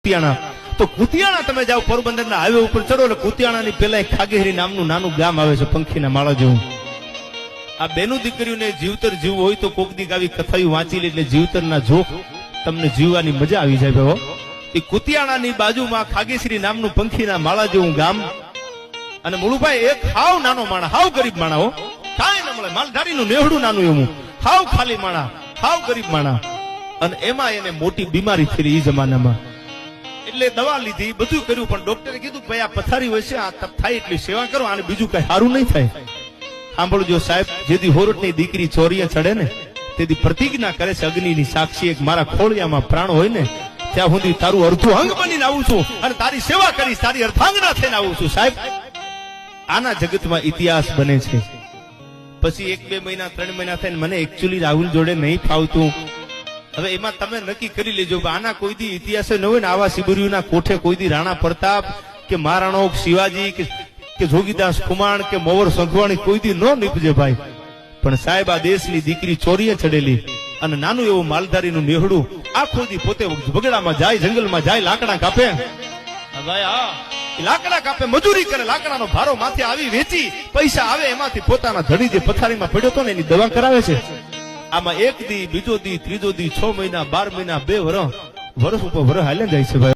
કુતિયાણા તો કુતિયાણા તમે જાઓ પોરબંદરના હાઈવે ઉપર ચડો એટલે કુતિયાણાની પેલા એક ખાગેહરી નામનું નાનું ગામ આવે છે, પંખીના માળા જેવું. આ બેનું દીકરીઓને જીવતર જીવવું હોય તો કોક દીક આવી કથાઓ વાંચી લે એટલે જીવતરના જોક તમને જીવવાની મજા આવી જાય ભાઈ. એ કુતિયાણાની બાજુમાં ખાગેશ્રી નામનું પંખીના માળા જેવું ગામ. અને મુળુભાઈ એક હાવ નાનો માણા, હાવ ગરીબ માણા, હો કાંઈ ન મળે, માલધારીનું નેહડું નાનું એવું, હાવ ખાલી માણા, હાવ ગરીબ માણા. અને એમાં એને મોટી બીમારી થઈ એ જમાનામાં. એટલે દવા લીધી, બધું કર્યું, પણ ડોક્ટરે કીધું ભાઈ આ પથારી હોય છે, આ તપ થાય એટલી સેવા કરો, આને બીજું કઈ સારું નહીં થાય. સાંભળજો સાહેબ, જેથી હોરટની દીકરી ચોરીએ ચડે ને તેથી પ્રતિજ્ઞા કરે છે અગ્નિની સાક્ષી, એક મારા ખોળિયામાં પ્રાણ હોય ને ત્યાં સુધી તારું અર્ધું અંગ બનીને આવું છું અને તારી સેવા કરીશ, તારી અર્ધાંગના થઈને આવું છું. સાહેબ, આના જગતમાં ઇતિહાસ બને છે. પછી 1-2 મહિના 3 મહિના થઈને મને એકચ્યુઅલી રાહુલ જોડે નહીં ફાવતું. હવે એમાં તમે નક્કી કરી લેજો, આના કોઈ દી ઇતિહાસ ન હોય ને, આવા સિબુરીઓના કોઠે કોઈ દી રાણા પ્રતાપ કે મહારાણો શિવાજી કે જોગીદાસ ખુમાણ કે મોવર સંઘવાણી કોઈ દી ન નીપજે ભાઈ. પણ સાહેબ, આ દેશની દીકરી ચોરીએ ચડેલી અને નાનું એવું માલધારીનું નેહડું આખો દી પોતે બગડામાં જાય, જંગલમાં જાય, લાકડા કાપે ભાઈ. હા, લાકડા કાપે, મજૂરી કરે, લાકડાનો ભારો માથે આવી વેચી પૈસા આવે એમાંથી પોતાના ધણી જે પથારીમાં પડ્યો હતો ને એની દવા કરાવે છે. આમાં 1 દી, બીજો દી, ત્રીજો દી, 6 મહિના, 12 મહિના, 2 વર્ષ ઉપર વર્ષ હાલે જાય છે ભાઈ.